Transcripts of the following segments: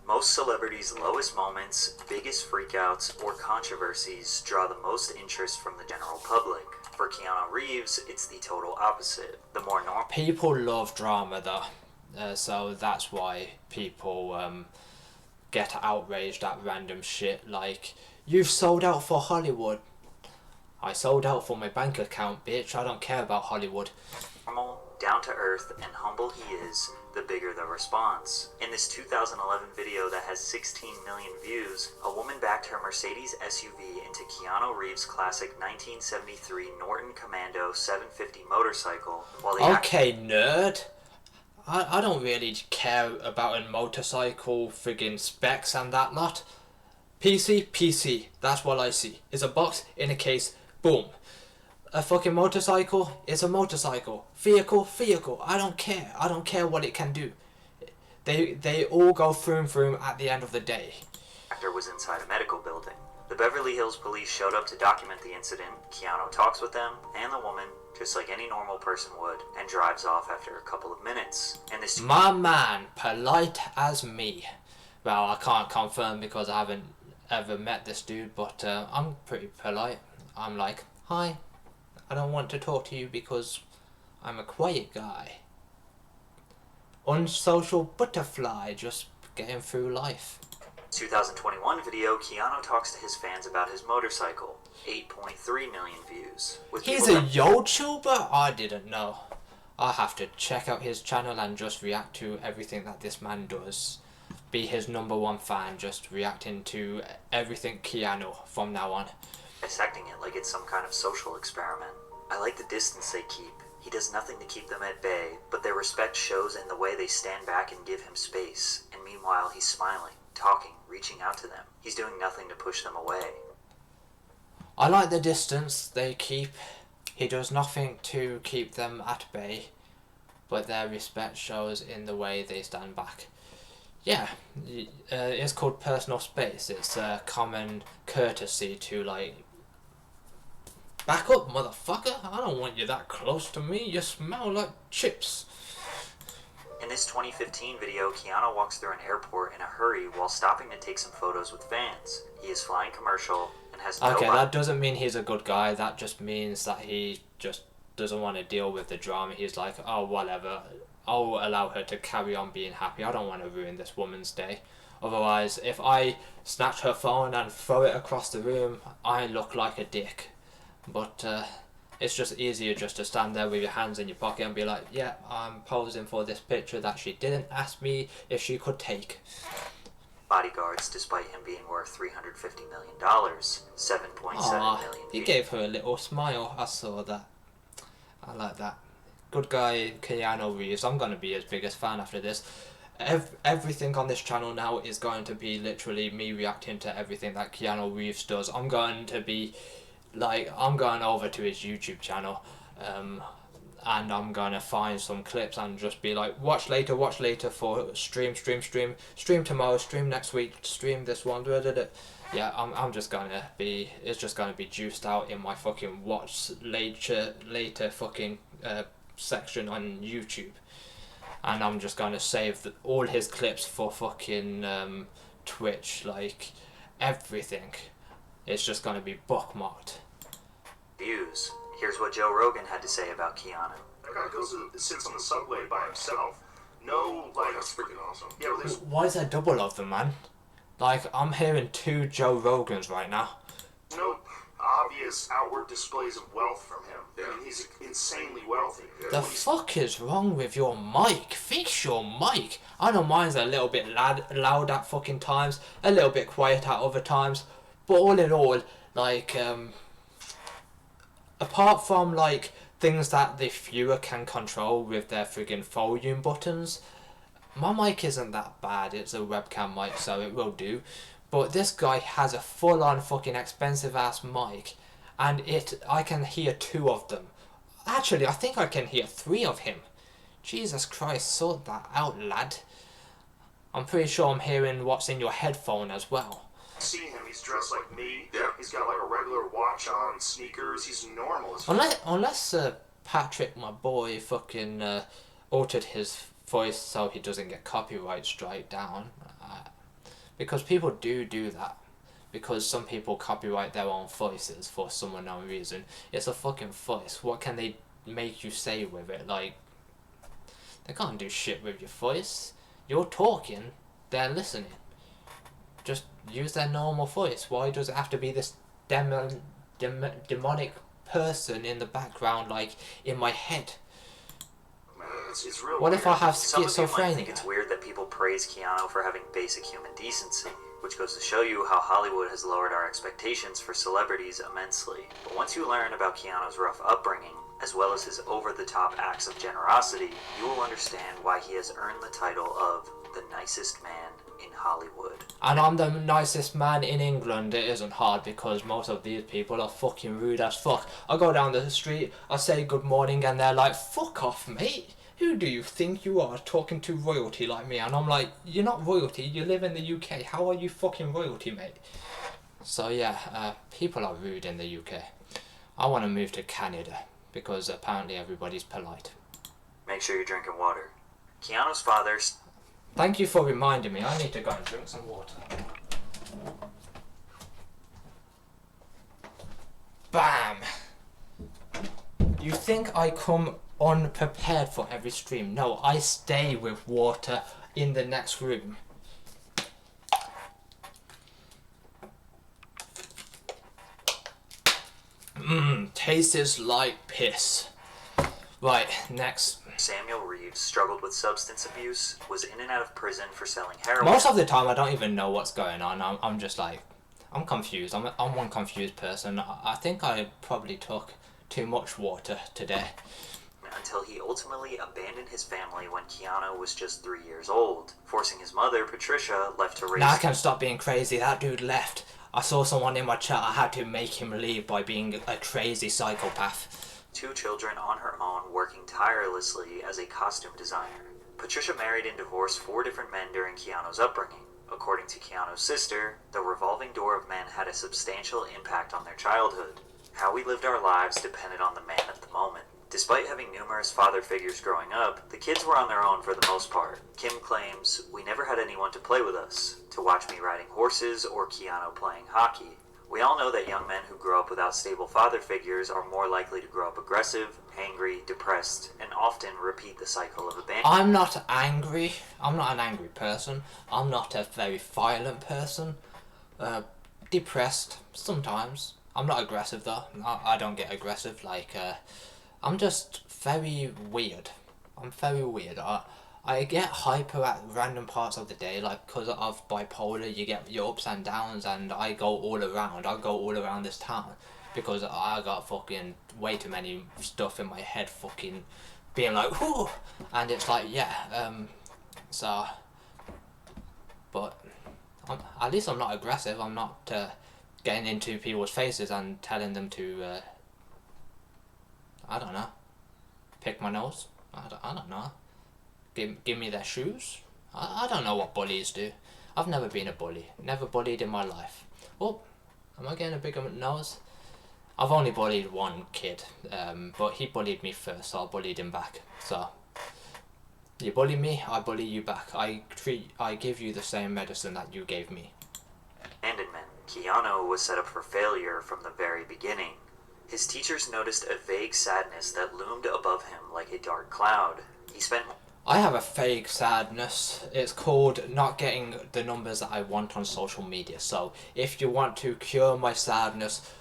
Most celebrities' lowest moments, biggest freakouts, or controversies draw the most interest from the general public. For Keanu Reeves, it's the total opposite. The more normal... People love drama though, so that's why people get outraged at random shit like, you've sold out for Hollywood. I sold out for my bank account, bitch. I don't care about Hollywood. Normal, down-to-earth, and humble he is, the bigger the response. In this 2011 video that has 16 million views, a woman backed her Mercedes SUV into Keanu Reeves' classic 1973 Norton Commando 750 motorcycle while the Okay, nerd. I don't really care about a motorcycle friggin' specs and that lot. PC, that's what I see. It's a box in a case, boom. A fucking motorcycle is a motorcycle. Vehicle. I don't care what it can do. They all go through at the end of the day. Actor was inside a medical building. The Beverly Hills police showed up to document the incident. Keanu talks with them and the woman, just like any normal person would, and drives off after a couple of minutes. And this... My man, polite as me. Well, I can't confirm because I haven't ever met this dude, but I'm pretty polite. I'm like, hi, I don't want to talk to you because I'm a quiet guy. Unsocial butterfly, just getting through life. 2021 video, Keanu talks to his fans about his motorcycle. 8.3 million views. He's a YouTuber? I didn't know. I'll have to check out his channel and just react to everything that this man does. Be his #1 fan, just reacting to everything Keanu from now on. Dissecting it like it's some kind of social experiment. I like the distance they keep. He does nothing to keep them at bay, but their respect shows in the way they stand back and give him space. And meanwhile, he's smiling, talking, reaching out to them. He's doing nothing to push them away. I like the distance they keep. He does nothing to keep them at bay, but their respect shows in the way they stand back. Yeah, it's called personal space. It's a common courtesy to, like, back up, motherfucker. I don't want you that close to me. You smell like chips. In this 2015 video, Keanu walks through an airport in a hurry while stopping to take some photos with fans. He is flying commercial and has no... Okay, that doesn't mean he's a good guy. That just means that he just doesn't want to deal with the drama. He's like, oh, whatever. I'll allow her to carry on being happy. I don't want to ruin this woman's day. Otherwise, if I snatch her phone and throw it across the room, I look like a dick. But it's just easier just to stand there with your hands in your pocket and be like, yeah, I'm posing for this picture that she didn't ask me if she could take. Bodyguards, despite him being worth $350 million, 7.7 million. He gave her a little smile. I saw that. I like that. Good guy, Keanu Reeves. I'm going to be his biggest fan after this. Everything on this channel now is going to be literally me reacting to everything that Keanu Reeves does. I'm going to be, like, I'm going over to his YouTube channel, and I'm going to find some clips and just be like, watch later for stream tomorrow, stream next week, stream this one, yeah, I'm just going to be, it's just going to be juiced out in my fucking watch later fucking section on YouTube, and I'm just going to save all his clips for fucking Twitch, like everything. It's just going to be bookmarked. Views. Here's what Joe Rogan had to say about Keanu. That guy goes and sits on the subway by himself. No, like, that's freaking awesome. Yeah, well, why is there double of them, man? Like, I'm hearing 2 Joe Rogans right now. No obvious outward displays of wealth from him. Yeah. I mean, he's insanely wealthy. The fuck is wrong with your mic? Fix your mic. I know mine's a little bit loud at fucking times, a little bit quiet at other times, but all in all, like, apart from, like, things that the viewer can control with their friggin' volume buttons, my mic isn't that bad. It's a webcam mic, so it will do. But this guy has a full-on fucking expensive-ass mic, and I can hear 2 of them. Actually, I think I can hear 3 of him. Jesus Christ, sort that out, lad. I'm pretty sure I'm hearing what's in your headphone as well. See him, he's dressed like me. Yeah. He's got like a regular watch on, sneakers. He's normal as Unless Patrick, my boy, fucking altered his voice so he doesn't get copyright strike down. Because people do that. Because some people copyright their own voices for some unknown reason. It's a fucking voice. What can they make you say with it? Like, they can't do shit with your voice. You're talking, they're listening. Just use their normal voice. Why does it have to be this demonic person in the background, like, in my head? It's real What weird. if I have Some of you might think schizophrenia? it's weird that people praise Keanu for having basic human decency, which goes to show you how Hollywood has lowered our expectations for celebrities immensely. But once you learn about Keanu's rough upbringing, as well as his over-the-top acts of generosity, you will understand why he has earned the title of the nicest man in Hollywood. And I'm the nicest man in England. It isn't hard because most of these people are fucking rude as fuck. I go down the street, I say good morning, and they're like, fuck off, mate. Who do you think you are talking to royalty like me? And I'm like, you're not royalty, you live in the UK. How are you fucking royalty, mate? So yeah, people are rude in the UK. I want to move to Canada because apparently everybody's polite. Make sure you're drinking water. Keanu's father... Thank you for reminding me. I need to go and drink some water. Bam! You think I come unprepared for every stream? No, I stay with water in the next room. Tastes like piss. Right, next. Samuel Reeves struggled with substance abuse, was in and out of prison for selling heroin. Most of the time I don't even know what's going on. I'm just like, I'm confused. I'm one confused person. I think I probably took too much water today. Until he ultimately abandoned his family when Keanu was just 3 years old, forcing his mother, Patricia, left to raise... Now I can stop being crazy. That dude left. I saw someone in my chat. I had to make him leave by being a crazy psychopath. 2 children on her own, working tirelessly as a costume designer. Patricia married and divorced 4 different men during Keanu's upbringing. According to Keanu's sister, the revolving door of men had a substantial impact on their childhood. How we lived our lives depended on the man at the moment. Despite having numerous father figures growing up, the kids were on their own for the most part. Kim claims, "We never had anyone to play with us, to watch me riding horses or Keanu playing hockey." We all know that young men who grow up without stable father figures are more likely to grow up aggressive, angry, depressed, and often repeat the cycle of abandonment. I'm not angry. I'm not an angry person. I'm not a very violent person. Depressed, sometimes. I'm not aggressive though. I don't get aggressive. I'm just very weird. I'm very weird. I get hyper at random parts of the day, like because of bipolar, you get your ups and downs, and I go all around. I go all around this town because I got fucking way too many stuff in my head, fucking being like, whoo, and it's like, yeah, but at least I'm not aggressive. I'm not getting into people's faces and telling them to, I don't know, pick my nose. I don't know. Give me their shoes. I don't know what bullies do. I've never been a bully. Never bullied in my life. Oh, am I getting a bigger nose? I've only bullied one kid, but he bullied me first, so I bullied him back. So, you bully me, I bully you back. I give you the same medicine that you gave me. Abandonment. Keanu was set up for failure from the very beginning. His teachers noticed a vague sadness that loomed above him like a dark cloud. He spent... I have a fake sadness. It's called not getting the numbers that I want on social media. So if you want to cure my sadness,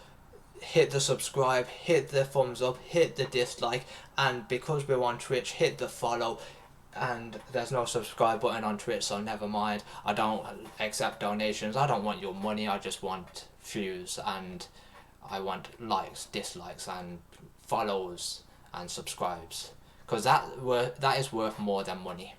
hit the subscribe, hit the thumbs up, hit the dislike, and because we're on Twitch, hit the follow. And there's no subscribe button on Twitch, so never mind. I don't accept donations. I don't want your money. I just want views, and I want likes, dislikes, and follows and subscribes. Because that is worth more than money.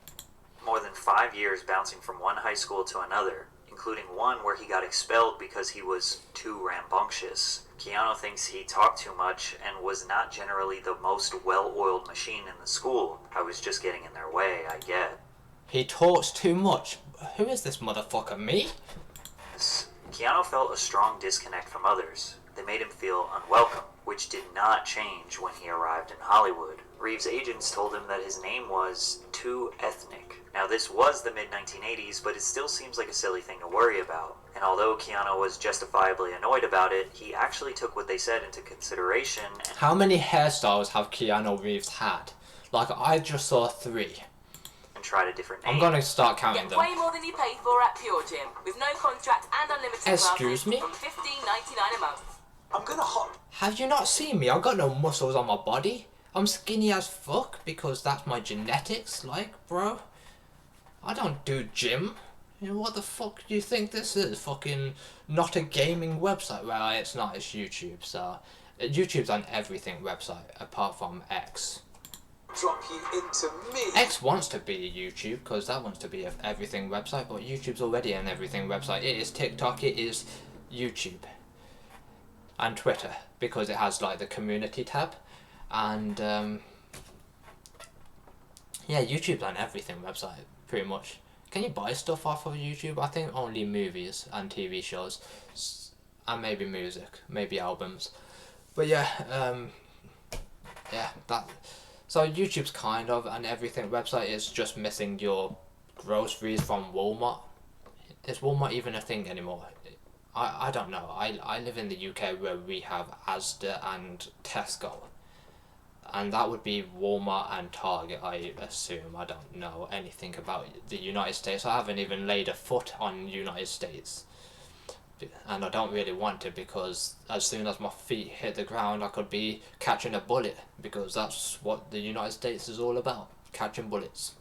More than 5 years bouncing from one high school to another, including one where he got expelled because he was too rambunctious. Keanu thinks he talked too much and was not generally the most well-oiled machine in the school. I was just getting in their way, I get. He talks too much. Who is this motherfucker, me? Keanu felt a strong disconnect from others. They made him feel unwelcome, which did not change when he arrived in Hollywood. Reeves' agents told him that his name was too ethnic. Now, Now, this was the mid-1980s, but it still seems like a silly thing to worry about. And although Keanu was justifiably annoyed about it, he actually took what they said into consideration. How many hairstyles have Keanu Reeves had? Like, I just saw 3. And tried a different name. I'm gonna start counting Get them. way more than you paid for at Pure Gym, with no contract and unlimited Excuse classes me? from $15.99 a month. I'm gonna hop. Have you not seen me? I've got no muscles on my body. I'm skinny as fuck because that's my genetics, like, bro. I don't do gym. You know, what the fuck do you think this is? Fucking not a gaming website? Well, it's not, it's YouTube, so... YouTube's on everything website, apart from X. Drop you into me. X wants to be a YouTube, because that wants to be an everything website, but YouTube's already an everything website. It is TikTok, it is YouTube. And Twitter, because it has, like, the community tab. And, yeah, YouTube's an everything website, pretty much. Can you buy stuff off of YouTube? I think only movies and TV shows, and maybe music, maybe albums. But yeah, yeah, that. So YouTube's kind of an everything website. It's just missing your groceries from Walmart. Is Walmart even a thing anymore? I don't know. I live in the UK where we have Asda and Tesco. And that would be Walmart and Target, I assume. I don't know anything about the United States. I haven't even laid a foot on United States. And I don't really want to, because as soon as my feet hit the ground, I could be catching a bullet. Because that's what the United States is all about. Catching bullets.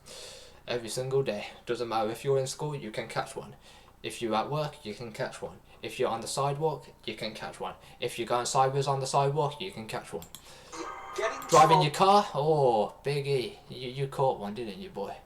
Every single day. Doesn't matter if you're in school, you can catch one. If you're at work, you can catch one. If you're on the sidewalk, you can catch one. If you're going sideways on the sidewalk, you can catch one. Driving your car? Oh, Big E. You caught one, didn't you, boy?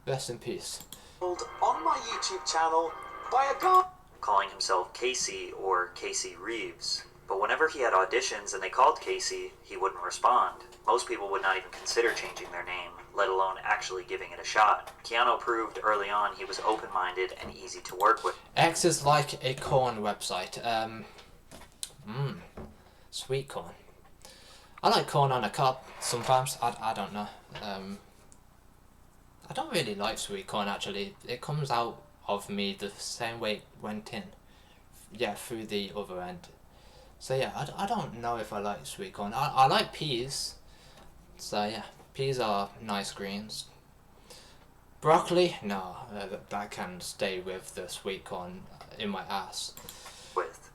Rest in peace. On my YouTube channel by a guy. Calling himself Casey or Casey Reeves. But whenever he had auditions and they called Casey, he wouldn't respond. Most people would not even consider changing their name, let alone actually giving it a shot. Keanu proved early on he was open-minded and easy to work with. X is like a corn website. Sweet corn. I like corn on a cob sometimes. I don't know. I don't really like sweet corn, actually. It comes out of me the same way it went in. Yeah, through the other end. So yeah, I don't know if I like sweet corn. I like peas. So yeah, peas are nice greens. Broccoli? No, that can stay with the sweet corn in my ass.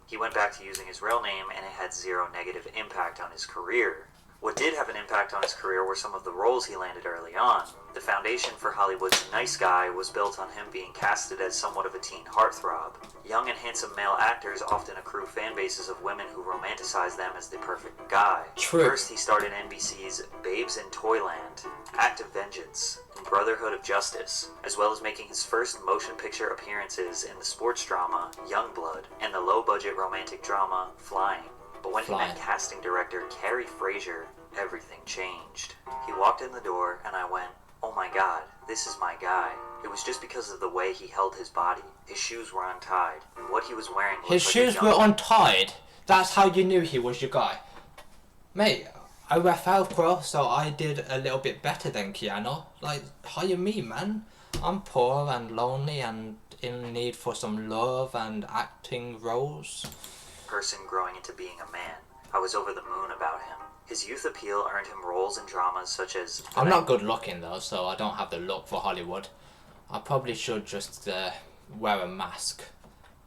He went back to using his real name, and it had zero negative impact on his career. What did have an impact on his career were some of the roles he landed early on. The foundation for Hollywood's nice guy was built on him being casted as somewhat of a teen heartthrob. Young and handsome male actors often accrue fan bases of women who romanticize them as the perfect guy. True. First, he starred in NBC's Babes in Toyland, Act of Vengeance, and Brotherhood of Justice, as well as making his first motion picture appearances in the sports drama Youngblood and the low-budget romantic drama Flying. But when he met casting director Carrie Fraser, everything changed. He walked in the door and I went, oh my god, this is my guy. It was just because of the way he held his body. His shoes were untied, and what he was wearing looked His like shoes were untied? That's how you knew he was your guy? Mate, I ref out, bro, so I did a little bit better than Keanu. Like, hire me, man. I'm poor and lonely and in need for some love and acting roles. Person growing into being a man. I was over the moon about him. His youth appeal earned him roles in dramas such as... I'm not good looking though, so I don't have the look for Hollywood. I probably should just wear a mask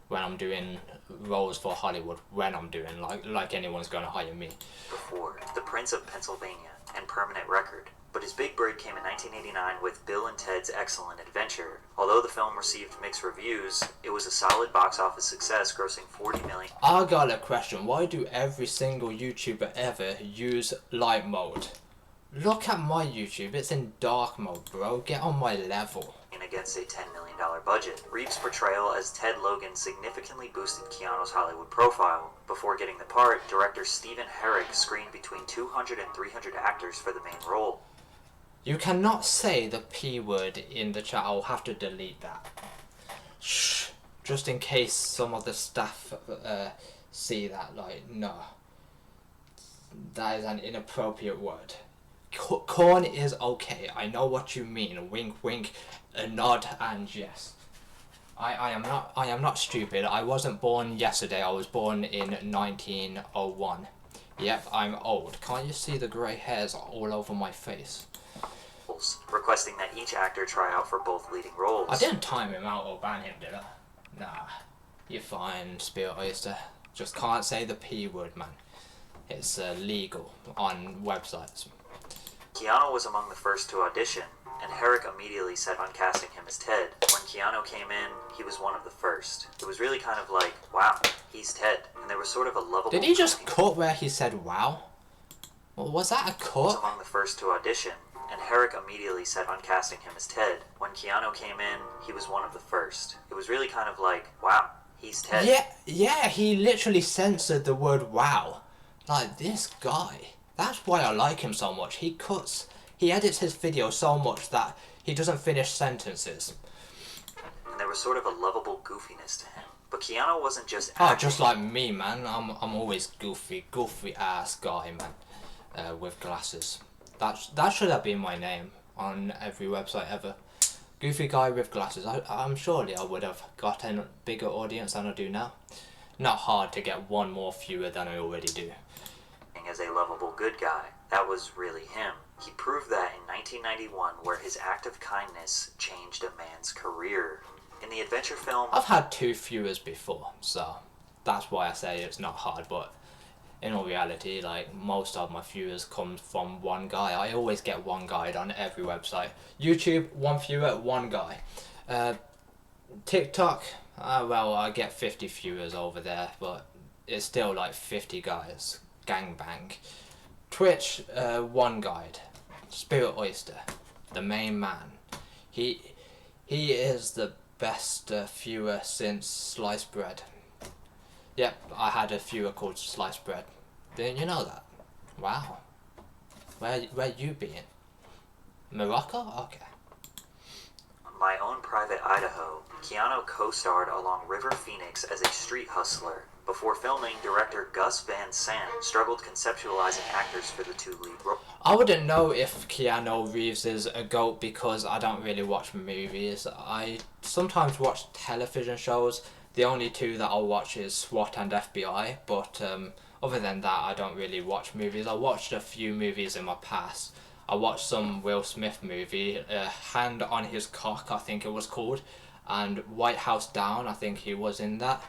when I'm doing roles for Hollywood, when I'm doing, like anyone's gonna hire me. Before, The Prince of Pennsylvania and Permanent Record. But his big break came in 1989 with Bill and Ted's Excellent Adventure. Although the film received mixed reviews, it was a solid box office success, grossing $40 million. I got a question. Why do every single YouTuber ever use light mode? Look at my YouTube. It's in dark mode, bro. Get on my level. Against a $10 million budget. Reeves' portrayal as Ted Logan significantly boosted Keanu's Hollywood profile. Before getting the part, director Stephen Herrick screened between 200 and 300 actors for the main role. You cannot say the P word in the chat. I'll have to delete that. Shh. Just in case some of the staff see that. Like, no. That is an inappropriate word. corn is okay. I know what you mean. Wink, wink, a nod, and yes. I am not stupid. I wasn't born yesterday. I was born in 1901. Yep, I'm old. Can't you see the grey hairs all over my face? Requesting that each actor try out for both leading roles. I didn't time him out or ban him, did I? Nah. You're fine, Spirit Oyster. Just can't say the P word, man. It's legal on websites. Keanu was among the first to audition, and Herrick immediately set on casting him as Ted. When Keanu came in, he was one of the first. It was really kind of like, wow, he's Ted. And there was sort of a lovable... Did he just cut where he said wow? Well, was that a cut? He was among the first to audition, and Herrick immediately set on casting him as Ted. When Keanu came in, he was one of the first. It was really kind of like, wow, he's Ted. Yeah, he literally censored the word wow. Like, this guy. That's why I like him so much. He edits his videos so much that he doesn't finish sentences. And there was sort of a lovable goofiness to him. But Keanu wasn't just acting. Oh, just like me, man. I'm always goofy ass guy, man. With glasses. That should have been my name on every website ever. Goofy guy with glasses. I'm surely I would have got a bigger audience than I do now. Not hard to get one more viewer than I already do. As a lovable good guy. That was really him. He proved that in 1991, where his act of kindness changed a man's career. In the adventure film... I've had 2 viewers before, so that's why I say it's not hard, but in all reality, like, most of my viewers come from one guy. I always get one guide on every website. YouTube, 1 viewer, 1 guy. TikTok, well, I get 50 viewers over there, but it's still like 50 guys. Gangbang. Twitch, 1 guide. Spirit Oyster, the main man. He is the best viewer since sliced bread. Yep, I had a viewer called Sliced Bread. Didn't you know that? Wow. Where you been? Morocco? Okay. My Own Private Idaho, Keanu co-starred along River Phoenix as a street hustler. Before filming, director Gus Van Sant struggled conceptualizing actors for the 2 lead roles. I wouldn't know if Keanu Reeves is a GOAT because I don't really watch movies. I sometimes watch television shows. The only 2 that I'll watch is SWAT and FBI, but other than that, I don't really watch movies. I watched a few movies in my past. I watched some Will Smith movie, Hand on His Cock, I think it was called, and White House Down, I think he was in that.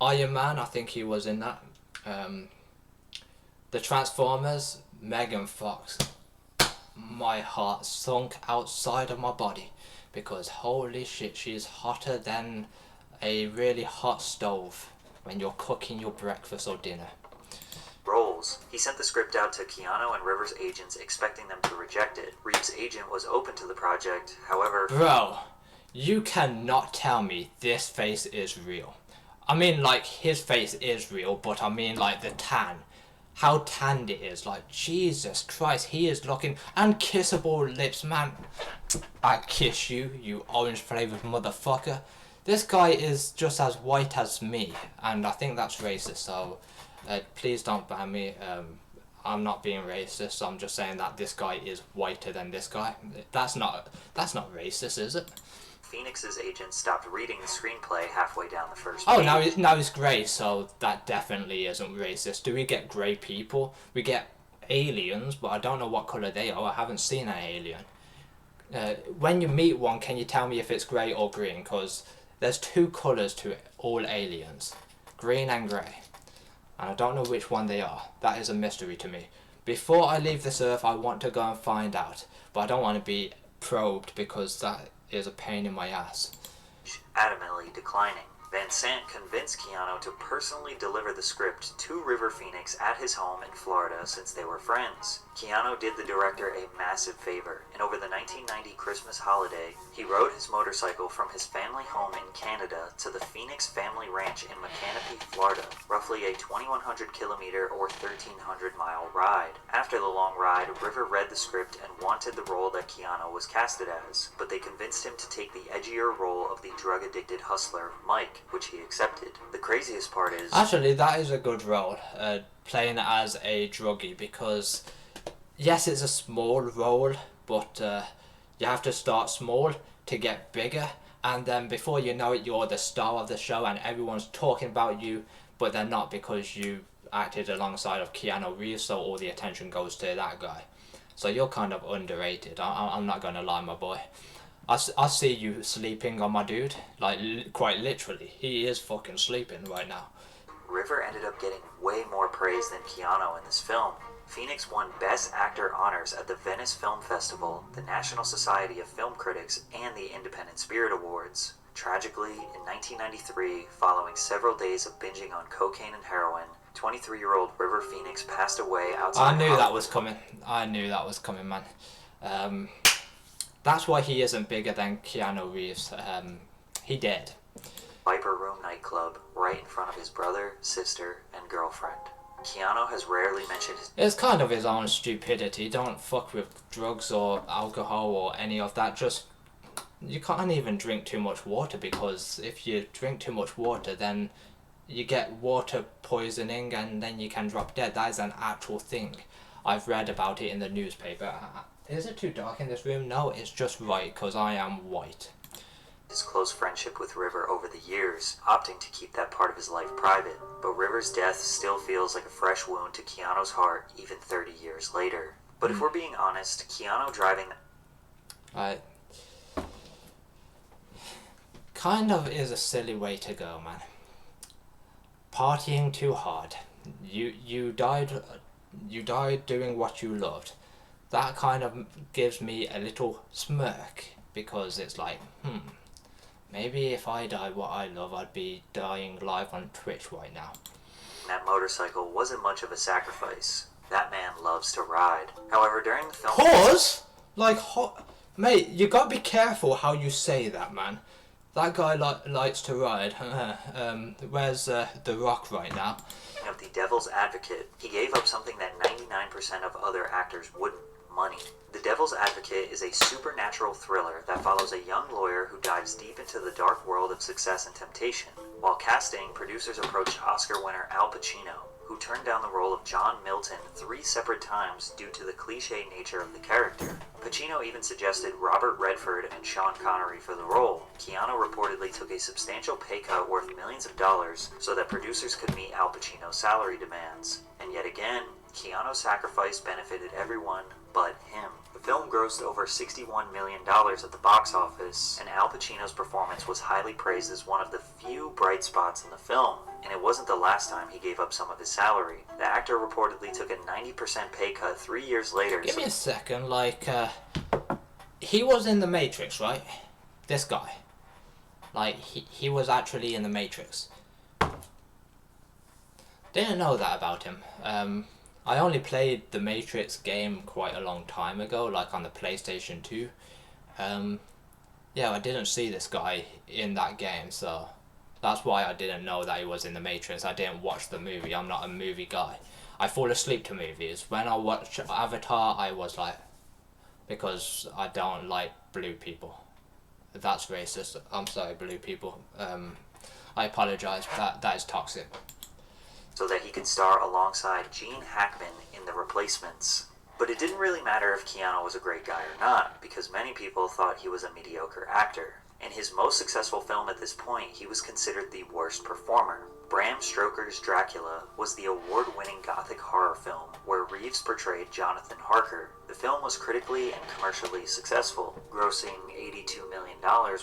Iron Man, I think he was in that. The Transformers, Megan Fox. My heart sunk outside of my body because holy shit, she's hotter than a really hot stove when you're cooking your breakfast or dinner. Roles. He sent the script out to Keanu and River's agents expecting them to reject it. Reeves' agent was open to the project, however... Bro, you cannot tell me this face is real. I mean, like, his face is real, but I mean, like, the tan. How tanned it is. Like, Jesus Christ, he is looking... And kissable lips, man. I kiss you, you orange-flavoured motherfucker. This guy is just as white as me, and I think that's racist, so... please don't ban me. I'm not being racist, I'm just saying that this guy is whiter than this guy. That's not racist, is it? Phoenix's agent stopped reading the screenplay halfway down the first Oh, page. now he's grey, so that definitely isn't racist. Do we get grey people? We get aliens, but I don't know what colour they are. I haven't seen an alien. When you meet one, can you tell me if it's grey or green? Because there's 2 colours to all aliens. Green and grey. And I don't know which one they are. That is a mystery to me. Before I leave this earth, I want to go and find out. But I don't want to be probed because that is a pain in my ass. Adamantly declining. Van Sant convinced Keanu to personally deliver the script to River Phoenix at his home in Florida since they were friends. Keanu did the director a massive favor, and over the 1990 Christmas holiday, he rode his motorcycle from his family home in Canada to the Phoenix family ranch in Macanopy, Florida, roughly a 2,100 kilometer or 1,300 mile ride. After the long ride, River read the script and wanted the role that Keanu was casted as, but they convinced him to take the edgier role of the drug-addicted hustler, Mike, which he accepted. The craziest part is... Actually, that is a good role, playing as a druggie, because yes, it's a small role, but you have to start small to get bigger, and then before you know it, you're the star of the show, and everyone's talking about you, but they're not, because you acted alongside of Keanu Reeves, so all the attention goes to that guy. So you're kind of underrated. I'm not gonna lie, my boy. I see you sleeping on my dude, like quite literally. He is fucking sleeping right now. River ended up getting way more praise than Keanu in this film. Phoenix won Best Actor honors at the Venice Film Festival, the National Society of Film Critics, and the Independent Spirit Awards. Tragically, in 1993, following several days of binging on cocaine and heroin, 23-year-old River Phoenix passed away outside I knew Hollywood. that was coming. I knew that was coming, man. That's why he isn't bigger than Keanu Reeves. He did. Viper Room nightclub, right in front of his brother, sister, and girlfriend. Keanu has rarely mentioned his... It's kind of his own stupidity. Don't fuck with drugs or alcohol or any of that. Just, you can't even drink too much water, because if you drink too much water, then you get water poisoning and then you can drop dead. That is an actual thing. I've read about it in the newspaper. Is it too dark in this room? No, it's just right, because I am white. his close friendship with River over the years, opting to keep that part of his life private. But River's death still feels like a fresh wound to Keanu's heart even 30 years later. But if we're being honest, Keanu driving... Kind of is a silly way to go, man. Partying too hard. You died doing what you loved. That kind of gives me a little smirk, because it's like, maybe if I died what I love, I'd be dying live on Twitch right now. That motorcycle wasn't much of a sacrifice. That man loves to ride. However, during the film... Pause? Like, mate, you gotta be careful how you say that, man. That guy likes to ride. Where's The Rock right now? Of The Devil's Advocate, he gave up something that 99% of other actors wouldn't: money. The Devil's Advocate is a supernatural thriller that follows a young lawyer who dives deep into the dark world of success and temptation. While casting, producers approached Oscar winner Al Pacino, who turned down the role of John Milton 3 separate times due to the cliche nature of the character. Pacino even suggested Robert Redford and Sean Connery for the role. Keanu reportedly took a substantial pay cut worth millions of dollars so that producers could meet Al Pacino's salary demands. And yet again, Keanu's sacrifice benefited everyone but him. The film grossed over $61 million at the box office, and Al Pacino's performance was highly praised as one of the few bright spots in the film. And it wasn't the last time he gave up some of his salary. The actor reportedly took a 90% pay cut 3 years later. Give me a second, he was in The Matrix, right? This guy. He was actually in The Matrix. Didn't know that about him. I only played the Matrix game quite a long time ago, on the PlayStation 2. Yeah, I didn't see this guy in that game, so that's why I didn't know that he was in the Matrix. I didn't watch the movie. I'm not a movie guy. I fall asleep to movies. When I watched Avatar, I was because I don't like blue people. That's racist. I'm sorry, blue people. I apologize. That is toxic. So that he could star alongside Gene Hackman in The Replacements. But it didn't really matter if Keanu was a great guy or not, because many people thought he was a mediocre actor. In his most successful film at this point, he was considered the worst performer. Bram Stoker's Dracula was the award-winning gothic horror film where Reeves portrayed Jonathan Harker. The film was critically and commercially successful, grossing $82 million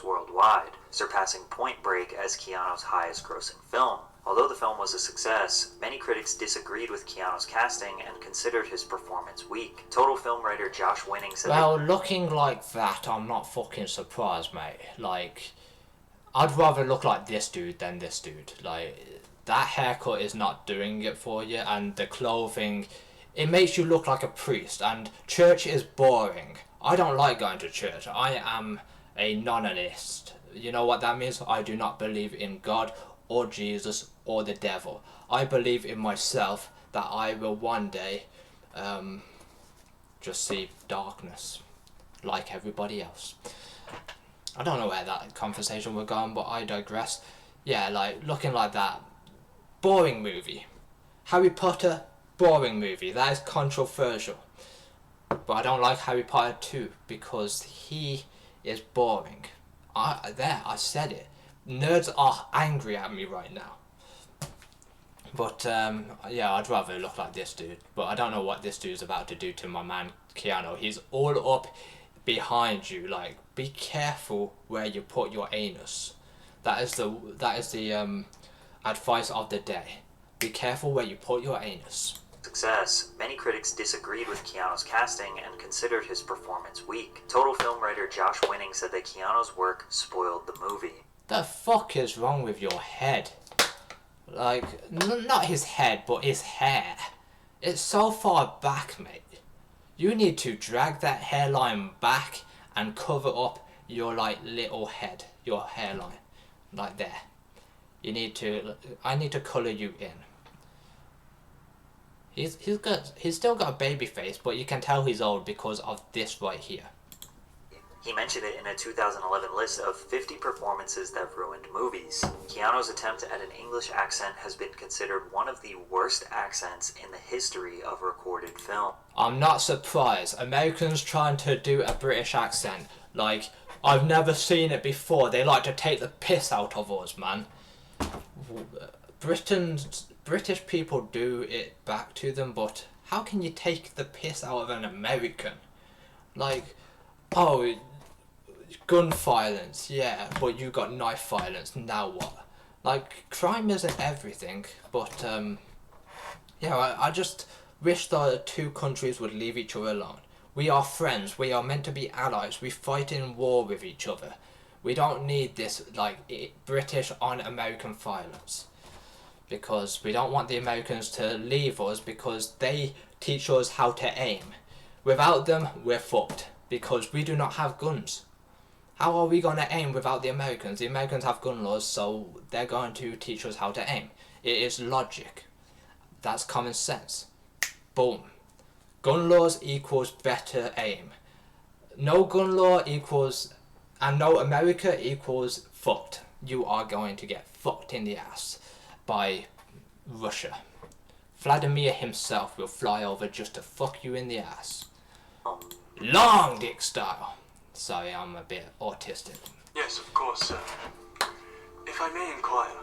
worldwide, surpassing Point Break as Keanu's highest-grossing film. Although the film was a success, many critics disagreed with Keanu's casting and considered his performance weak. Total film writer Josh Winning said... Well, looking like that, I'm not fucking surprised, mate. I'd rather look like this dude than this dude. That haircut is not doing it for you, and the clothing, it makes you look like a priest, and church is boring. I don't like going to church. I am a nonanist. You know what that means? I do not believe in God or Jesus or the devil. I believe in myself that I will one day just see darkness like everybody else. I don't know where that conversation will go, but I digress. Yeah, looking like that. Boring movie. Harry Potter, boring movie. That is controversial. but I don't like Harry Potter 2 because he is boring. I said it. Nerds are angry at me right now. But yeah, I'd rather look like this dude. But I don't know what this dude's about to do to my man Keanu. He's all up behind you. Like, be careful where you put your anus. That is the advice of the day. Be careful where you put your anus. Success, many critics disagreed with Keanu's casting and considered his performance weak. Total film writer Josh Winning said that Keanu's work spoiled the movie. The fuck is wrong with your head? Like, not his head, but his hair. It's so far back, mate. You need to drag that hairline back and cover up your, like, little head, your hairline. Like there. I need to colour you in. He's still got a baby face, but you can tell he's old because of this right here. He mentioned it in a 2011 list of 50 performances that ruined movies. Keanu's attempt at an English accent has been considered one of the worst accents in the history of recorded film. I'm not surprised. Americans trying to do a British accent, like, I've never seen it before. They like to take the piss out of us, man. British people do it back to them, but how can you take the piss out of an American? Like, oh, gun violence, yeah, but you got knife violence, now what? Like, crime isn't everything, but, yeah, I just wish the two countries would leave each other alone. We are friends, we are meant to be allies, we fight in war with each other. We don't need this, like, British on American violence. Because we don't want the Americans to leave us because they teach us how to aim. Without them, we're fucked. Because we do not have guns. How are we going to aim without the Americans? The Americans have gun laws, so they're going to teach us how to aim. It is logic. That's common sense. Boom. Gun laws equals better aim. No gun law equals, and no America equals fucked. You are going to get fucked in the ass by Russia. Vladimir himself will fly over just to fuck you in the ass. Long dick style. Sorry, I'm a bit autistic. Yes, of course, sir. If I may inquire,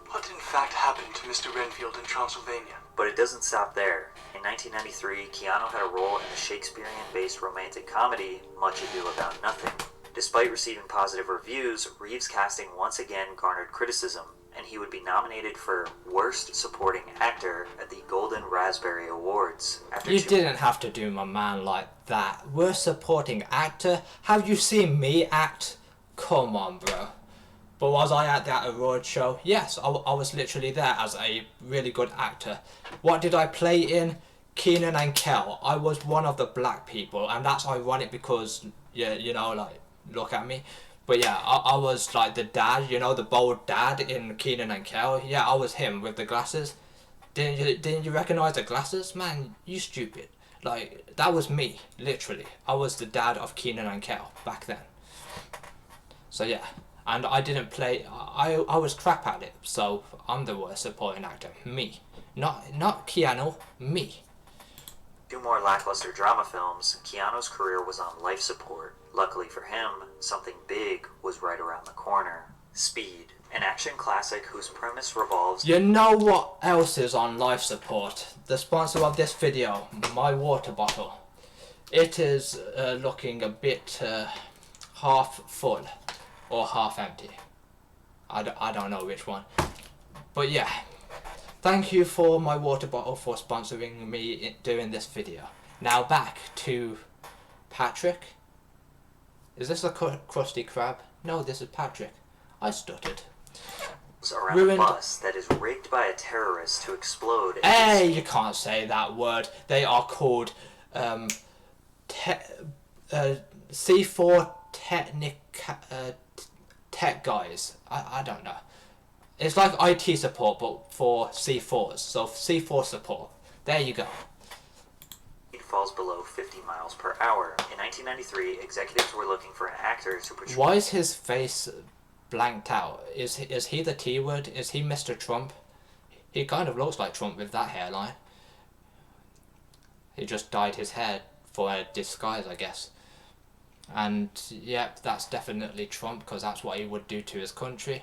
what in fact happened to Mr. Renfield in Transylvania? But it doesn't stop there. In 1993, Keanu had a role in the Shakespearean-based romantic comedy Much Ado About Nothing. Despite receiving positive reviews, Reeves' casting once again garnered criticism, and he would be nominated for Worst Supporting Actor at the Golden Raspberry Awards. You didn't have to do my man like that. Worst Supporting Actor? Have you seen me act? Come on, bro. But was I at that award show? Yes, I was literally there as a really good actor. What did I play in? Kenan and Kel. I was one of the black people, and that's ironic because, yeah, you know, like, look at me. But yeah, I was like the dad, you know, the bold dad in Kenan and Kel. Yeah, I was him with the glasses. Didn't you recognize the glasses? Man, you stupid. Like, that was me, literally. I was the dad of Kenan and Kel back then. So yeah, and I didn't play, I was crap at it, so I'm the worst supporting actor. Me. Not Keanu, me. Two more lackluster drama films, Keanu's career was on life support. Luckily for him, something big was right around the corner. Speed, an action classic whose premise revolves... You know what else is on life support? The sponsor of this video, my water bottle. It is looking a bit half full or half empty. I don't know which one. But yeah, thank you for my water bottle for sponsoring me doing this video. Now back to Patrick. Is this a Krusty Krab? No, this is Patrick. I stuttered. Around ruined... a bus that is rigged by a terrorist to explode. Hey, you can't say that word. They are called C4 tech guys. I don't know. It's like IT support, but for C4s. So C4 support. There you go. Falls below 50 miles per hour. In 1993, executives were looking for an actor to portray... Why is his face blanked out? Is he the T-word? Is he Mr. Trump? He kind of looks like Trump with that hairline. He just dyed his hair for a disguise, I guess. And yeah, that's definitely Trump, because that's what he would do to his country.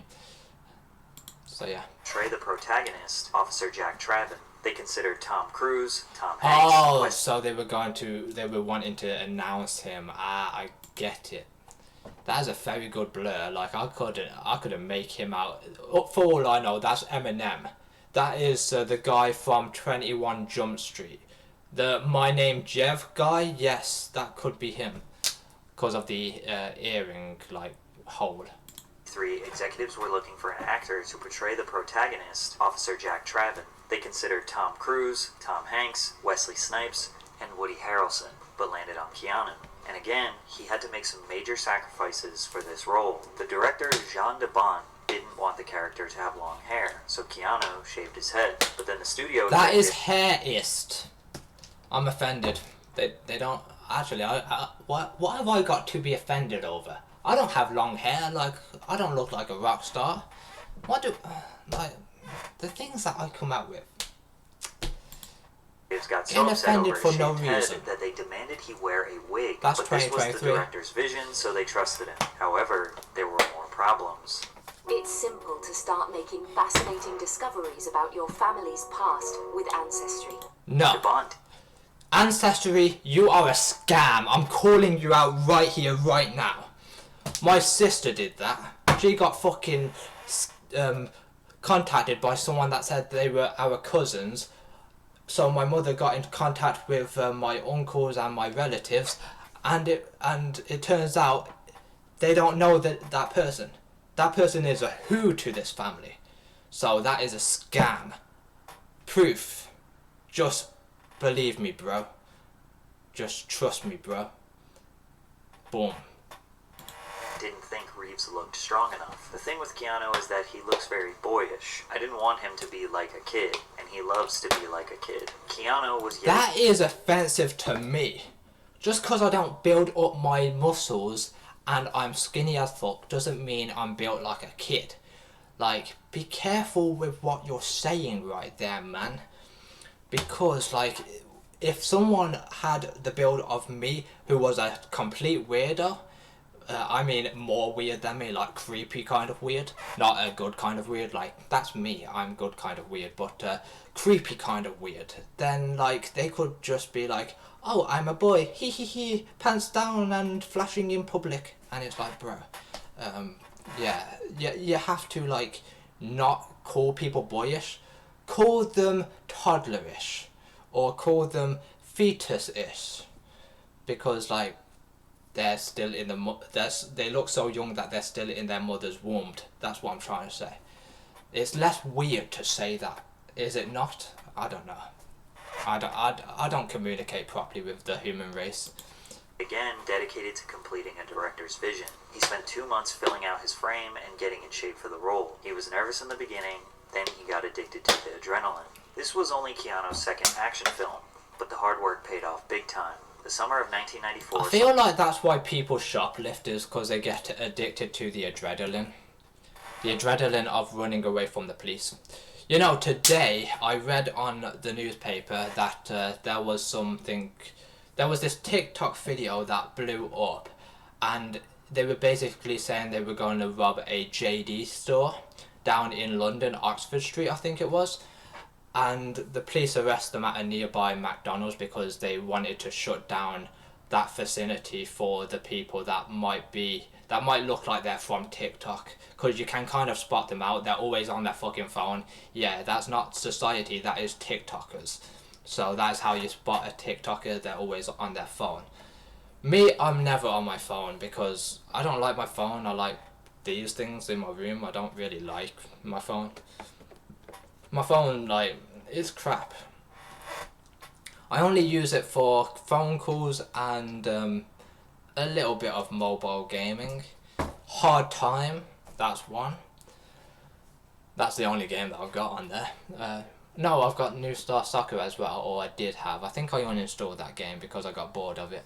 So yeah. Portray the protagonist, Officer Jack Traven. They considered Tom Cruise, Tom Hanks. Oh, so they were wanting to announce him. I get it. That is a very good blur. Like, I couldn't make him out. For all I know, that's Eminem. That is the guy from 21 Jump Street. The My Name Jeff guy, yes, that could be him. Because of the earring, like, hole. Three executives were looking for an actor to portray the protagonist, Officer Jack Traven. They considered Tom Cruise, Tom Hanks, Wesley Snipes, and Woody Harrelson, but landed on Keanu. And again, he had to make some major sacrifices for this role. The director, Jean de Bont, didn't want the character to have long hair, so Keanu shaved his head. But then the studio... That is hairist. I'm offended. They don't... Actually, what have I got to be offended over? I don't have long hair, like, I don't look like a rock star. What do... like, the things that I come out with. Got so upset offended over for his no shaved head reason. that they demanded he wear a wig. That's but this was the 2023. director's vision, so they trusted him. However, there were more problems. It's simple to start making fascinating discoveries about your family's past with Ancestry. No. De Bont Ancestry, you are a scam. I'm calling you out right here, right now. My sister did that. She got fucking contacted by someone that said they were our cousins. So my mother got into contact with my uncles and my relatives, and it turns out they don't know that person. That person is a who to this family. So that is a scam. Proof. Just believe me, bro. Just trust me, bro. Boom. didn't think Reeves looked strong enough. The thing with Keanu is that he looks very boyish. I didn't want him to be like a kid, and he loves to be like a kid. Keanu was young. That is offensive to me. Just because I don't build up my muscles and I'm skinny as fuck doesn't mean I'm built like a kid. Like, be careful with what you're saying right there, man. Because, like, if someone had the build of me who was a complete weirdo, I mean more weird than me, like creepy kind of weird, not a good kind of weird, like that's me, I'm good kind of weird, but creepy kind of weird, then like they could just be like, oh, I'm a boy, hee hee hee, pants down and flashing in public, and it's like, bro, you have to like not call people boyish, call them toddlerish, or call them fetus-ish, because like they're still in they look so young that they're still in their mother's womb. That's what I'm trying to say. It's less weird to say that, is it not? I don't know. I don't communicate properly with the human race. Again, dedicated to completing a director's vision. He spent 2 months filling out his frame and getting in shape for the role. He was nervous in the beginning, then he got addicted to the adrenaline. This was only Keanu's second action film, but the hard work paid off big time. The summer of 1994... I feel like that's why people shoplift, is because they get addicted to the adrenaline. The adrenaline of running away from the police. You know, today I read on the newspaper that there was this TikTok video that blew up, and they were basically saying they were going to rob a JD store down in London, Oxford Street I think it was, and the police arrest them at a nearby McDonald's because they wanted to shut down that vicinity for the people that might look like they're from TikTok, because you can kind of spot them out. They're always on their fucking phone. Yeah, that's not society, that is TikTokers. So that's how you spot a TikToker, they're always on their phone. Me, I'm never on my phone because I don't like my phone. I like these things in my room. I don't really like my phone. My phone, like, is crap. I only use it for phone calls and a little bit of mobile gaming. Hard Time, that's one. That's the only game that I've got on there. No, I've got New Star Soccer as well, or I did have. I think I uninstalled that game because I got bored of it.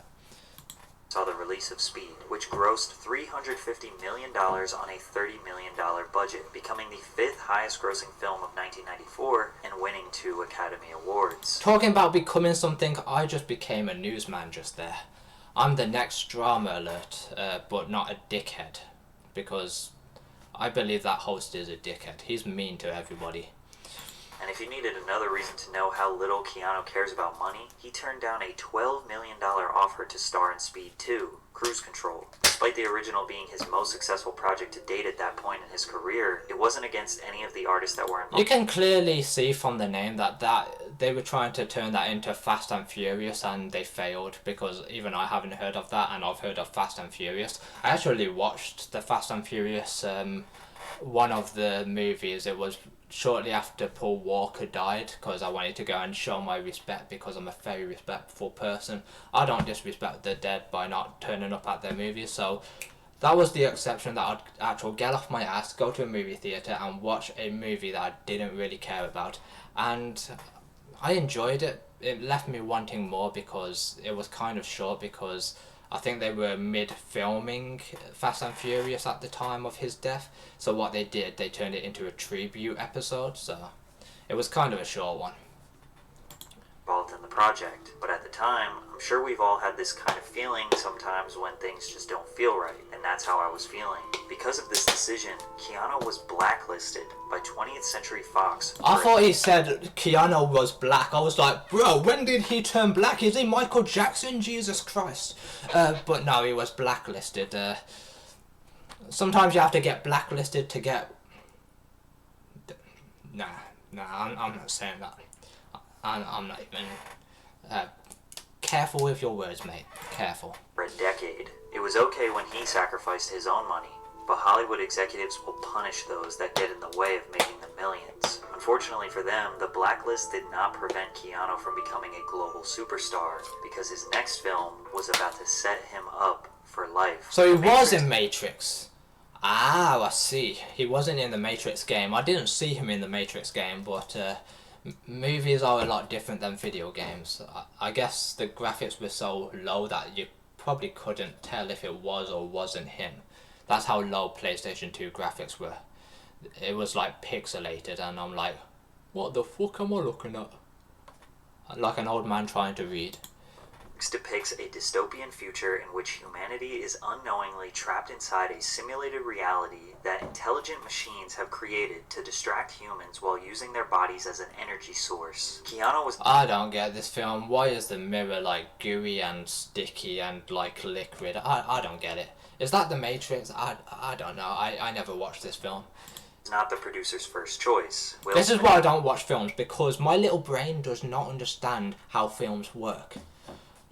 saw the release of Speed, which grossed $350 million on a $30 million budget, becoming the fifth highest grossing film of 1994 and winning 2 Academy Awards. Talking about becoming something, I just became a newsman just there. I'm the next drama alert, but not a dickhead, because I believe that host is a dickhead. He's mean to everybody. And if you needed another reason to know how little Keanu cares about money, he turned down a $12 million offer to star in Speed 2, Cruise Control. Despite the original being his most successful project to date at that point in his career, it wasn't against any of the artists that were involved. You can clearly see from the name that they were trying to turn that into Fast and Furious, and they failed, because even I haven't heard of that, and I've heard of Fast and Furious. I actually watched the Fast and Furious, one of the movies. It was shortly after Paul Walker died, because I wanted to go and show my respect, because I'm a very respectful person. I don't disrespect the dead by not turning up at their movies, so that was the exception, that I'd actually get off my ass, go to a movie theatre and watch a movie that I didn't really care about, and I enjoyed it. It left me wanting more, because it was kind of short, because I think they were mid-filming Fast and Furious at the time of his death, so what they did, they turned it into a tribute episode, so it was kind of a short one. Involved in the project, but at the time, I'm sure we've all had this kind of feeling sometimes when things just don't feel right, and that's how I was feeling. Because of this decision, Keanu was blacklisted by 20th Century Fox. I thought he said Keanu was black. I was like, bro, when did he turn black? Is he Michael Jackson? Jesus Christ. But no, he was blacklisted. Sometimes you have to get blacklisted to get... Nah, I'm not saying that. I'm not even... careful with your words, mate. Careful. For a decade. It was okay when he sacrificed his own money, but Hollywood executives will punish those that get in the way of making the millions. Unfortunately for them, the blacklist did not prevent Keanu from becoming a global superstar, because his next film was about to set him up for life. So he was in Matrix. Ah, I see. He wasn't in the Matrix game. I didn't see him in the Matrix game, but movies are a lot different than video games. I guess the graphics were so low that you probably couldn't tell if it was or wasn't him. That's how low PlayStation 2 graphics were. It was like pixelated, and I'm like, what the fuck am I looking at? Like an old man trying to read. Depicts a dystopian future in which humanity is unknowingly trapped inside a simulated reality that intelligent machines have created to distract humans while using their bodies as an energy source. Keanu was... I don't get this film. Why is the mirror like gooey and sticky and like liquid? I don't get it. Is that the Matrix? I don't know. I never watched this film. not the producer's first choice. This is why I don't watch films, because my little brain does not understand how films work.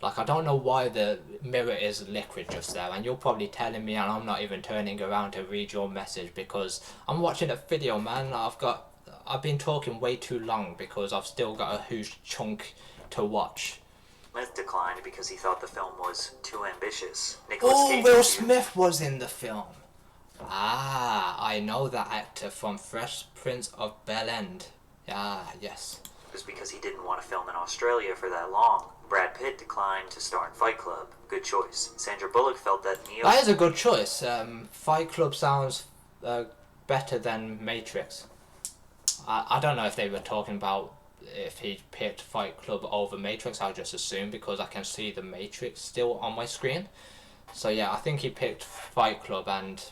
Like, I don't know why the mirror is liquid just there, and you're probably telling me, and I'm not even turning around to read your message because I'm watching a video, man. I've been talking way too long because I've still got a huge chunk to watch. Smith declined because he thought the film was too ambitious. Will Smith was in the film. Ah, I know that actor from Fresh Prince of Bel-End. Ah, yes. It was because he didn't want to film in Australia for that long. Brad Pitt declined to star in Fight Club. Good choice. Sandra Bullock felt that Neo... That is a good choice. Fight Club sounds better than Matrix. I don't know if they were talking about if he picked Fight Club over Matrix. I just assume because I can see the Matrix still on my screen. So yeah, I think he picked Fight Club, and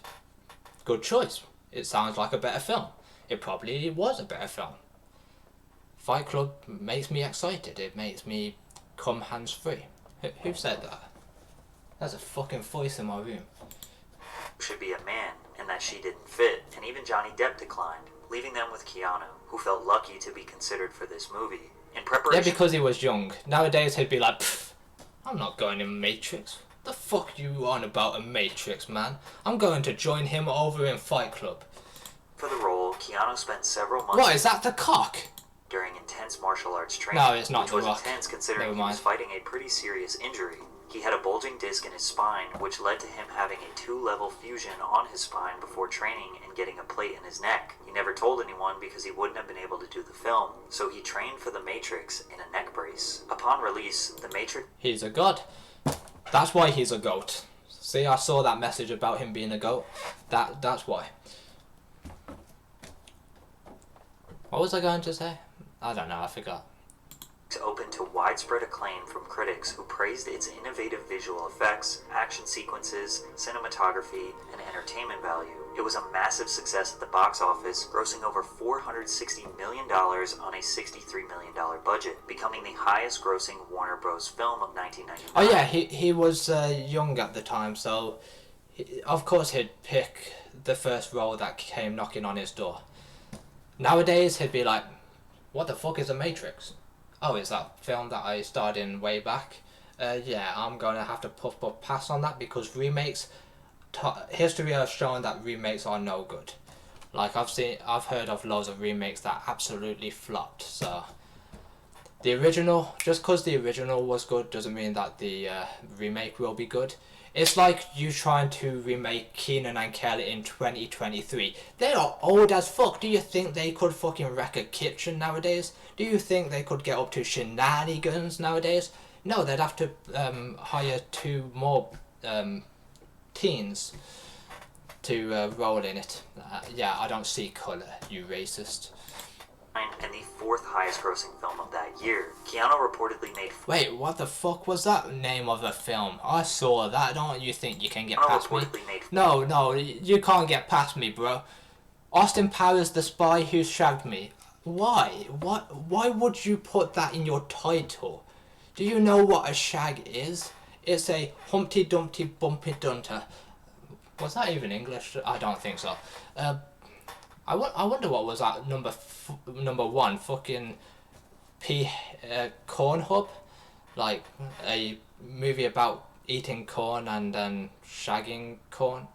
good choice. It sounds like a better film. It probably was a better film. Fight Club makes me excited. It makes me come hands-free. Who said that? There's a fucking voice in my room. Should be a man, and that she didn't fit, and even Johnny Depp declined, leaving them with Keanu, who felt lucky to be considered for this movie. In preparation... Yeah, because he was young. Nowadays he'd be like, I'm not going in Matrix. The fuck you on about a Matrix, man? I'm going to join him over in Fight Club. For the role, Keanu spent several months... What, is that the cock? ...during intense martial arts training. No, it's not which the was Rock. intense considering Never he mind. was fighting a pretty serious injury. He had a bulging disc in his spine, which led to him having a 2-level fusion on his spine before training and getting a plate in his neck. He never told anyone because he wouldn't have been able to do the film, so he trained for The Matrix in a neck brace. Upon release, The Matrix... He's a god. That's why he's a goat. See, I saw that message about him being a goat. That's why. What was I going to say? I don't know, I forgot. Open to widespread acclaim from critics who praised its innovative visual effects, action sequences, cinematography, and entertainment value. It was a massive success at the box office, grossing over $460 million on a $63 million budget, becoming the highest grossing Warner Bros. Film of 1999. Oh yeah, he was young at the time, so of course he'd pick the first role that came knocking on his door. Nowadays he'd be like, what the fuck is a Matrix? Oh, is that film that I starred in way back? Yeah, I'm gonna have to pass on that because remakes. History has shown that remakes are no good. Like I've heard of loads of remakes that absolutely flopped. So the original, just because the original was good, doesn't mean that the remake will be good. It's like you trying to remake Kenan and Kel in 2023. They are old as fuck. Do you think they could fucking wreck a kitchen nowadays? Do you think they could get up to shenanigans nowadays? No, they'd have to hire 2 more teens to roll in it. Yeah, I don't see colour, you racist. And the 4th highest grossing film of that year. Keanu reportedly made... Wait, what the fuck was that name of the film? I saw that. Don't you think you can get past me? No, you can't get past me, bro. Austin Powers, the spy who shagged me. Why? Why would you put that in your title? Do you know what a shag is? It's a Humpty Dumpty Bumpy Dunter. Was that even English? I don't think so. I wonder what was that number 1 fucking Corn Hub, like a movie about eating corn and then shagging corn.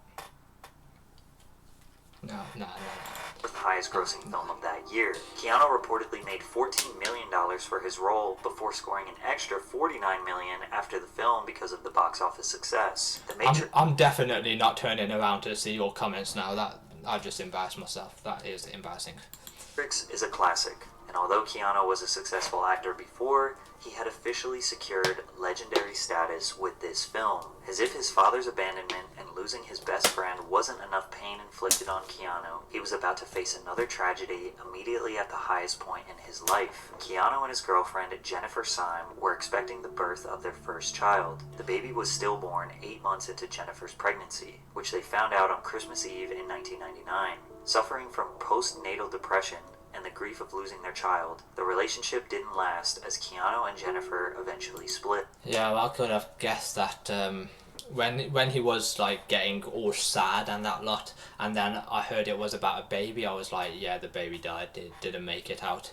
No. Highest grossing film of that year. Keanu reportedly made $14 million for his role before scoring an extra $49 million after the film because of the box office success. I'm definitely not turning around to see your comments now. That I just embarrassed myself. That is embarrassing. Matrix is a classic, and although Keanu was a successful actor before, he had officially secured legendary status with this film. As if his father's abandonment and losing his best friend wasn't enough pain inflicted on Keanu, he was about to face another tragedy immediately at the highest point in his life. Keanu and his girlfriend, Jennifer Syme, were expecting the birth of their first child. The baby was stillborn 8 months into Jennifer's pregnancy, which they found out on Christmas Eve in 1999. Suffering from postnatal depression and the grief of losing their child, the relationship didn't last as Keanu and Jennifer eventually split. Yeah, well, I could have guessed that when he was like getting all sad and that lot, and then I heard it was about a baby, I was like, yeah, the baby died, it didn't make it out.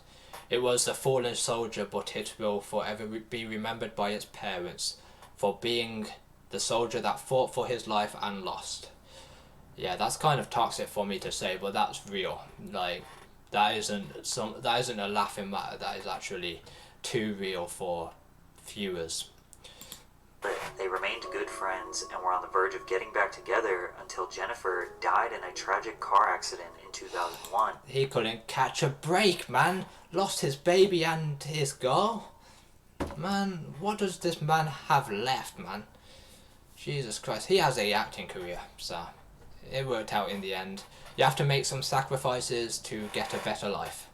It was a fallen soldier, but it will forever be remembered by its parents for being the soldier that fought for his life and lost. Yeah, that's kind of toxic for me to say, but that's real. Like, that isn't a laughing matter. That is actually too real for viewers. They remained good friends and were on the verge of getting back together until Jennifer died in a tragic car accident in 2001. He couldn't catch a break, man. Lost his baby and his girl. Man, what does this man have left, man? Jesus Christ. He has a acting career, so it worked out in the end. You have to make some sacrifices to get a better life.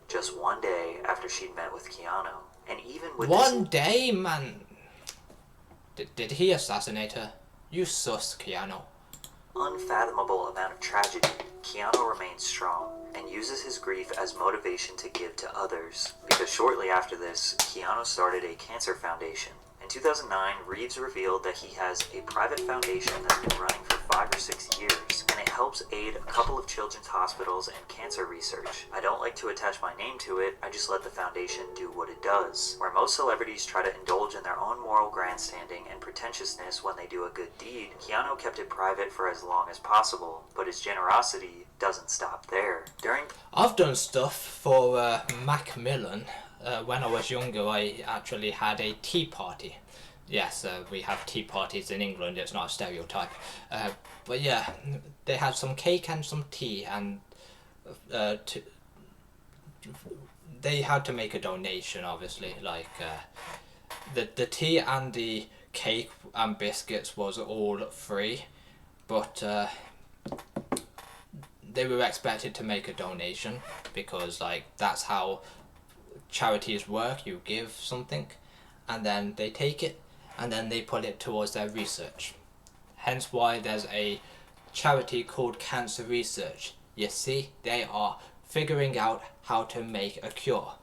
Just one day after she'd met with Keanu, and even with one day, man. Did he assassinate her? You sus, Keanu. Unfathomable amount of tragedy, Keanu remains strong and uses his grief as motivation to give to others. Because shortly after this, Keanu started a cancer foundation. In 2009, Reeves revealed that he has a private foundation that's been running for 5 or 6 years, and it helps aid a couple of children's hospitals and cancer research. I don't like to attach my name to it, I just let the foundation do what it does. Where most celebrities try to indulge in their own moral grandstanding and pretentiousness when they do a good deed, Keanu kept it private for as long as possible, but his generosity doesn't stop there. I've done stuff for Macmillan. When I was younger, I actually had a tea party. Yes, we have tea parties in England, it's not a stereotype. But yeah, they had some cake and some tea, and they had to make a donation, obviously. Like, the tea and the cake and biscuits was all free, but they were expected to make a donation because like that's how charities work. You give something and then they take it and then they put it towards their research. Hence why there's a charity called Cancer Research. You see, they are figuring out how to make a cure.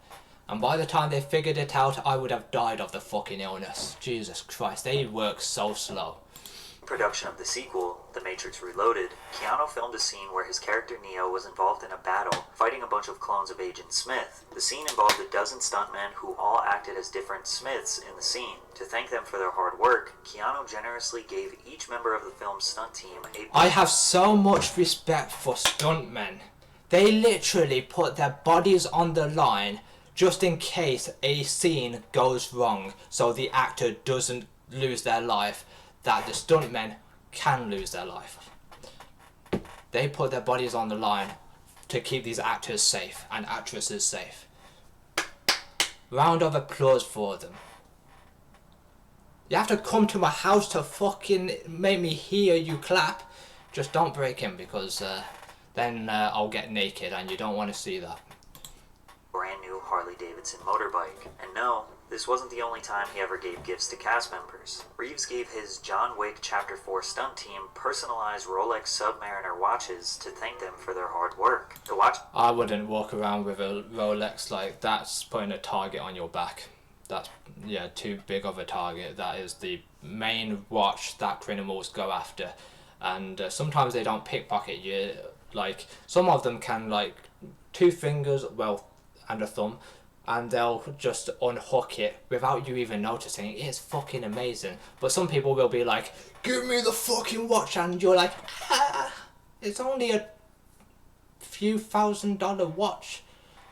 And by the time they figured it out, I would have died of the fucking illness. Jesus Christ, they work so slow. Production of the sequel, The Matrix Reloaded, Keanu filmed a scene where his character Neo was involved in a battle, fighting a bunch of clones of Agent Smith. The scene involved a dozen stuntmen who all acted as different Smiths in the scene. To thank them for their hard work, Keanu generously gave each member of the film's stunt team a... I have so much respect for stuntmen. They literally put their bodies on the line just in case a scene goes wrong, so the actor doesn't lose their life, that the stuntmen can lose their life. They put their bodies on the line to keep these actors safe and actresses safe. Round of applause for them. You have to come to my house to fucking make me hear you clap. Just don't break in because then I'll get naked and you don't want to see that. Brand new Harley Davidson motorbike. And no, this wasn't the only time he ever gave gifts to cast members. Reeves gave his John Wick Chapter 4 stunt team personalized Rolex Submariner watches to thank them for their hard work. The watch... I wouldn't walk around with a Rolex like that's putting a target on your back. That's, yeah, too big of a target. That is the main watch that criminals go after. And sometimes they don't pickpocket you. Like, some of them can, like, 2 fingers, well, and a thumb, and they'll just unhook it without you even noticing. It's fucking amazing. But some people will be like, give me the fucking watch, and you're like, ah, it's only a few $1,000 watch.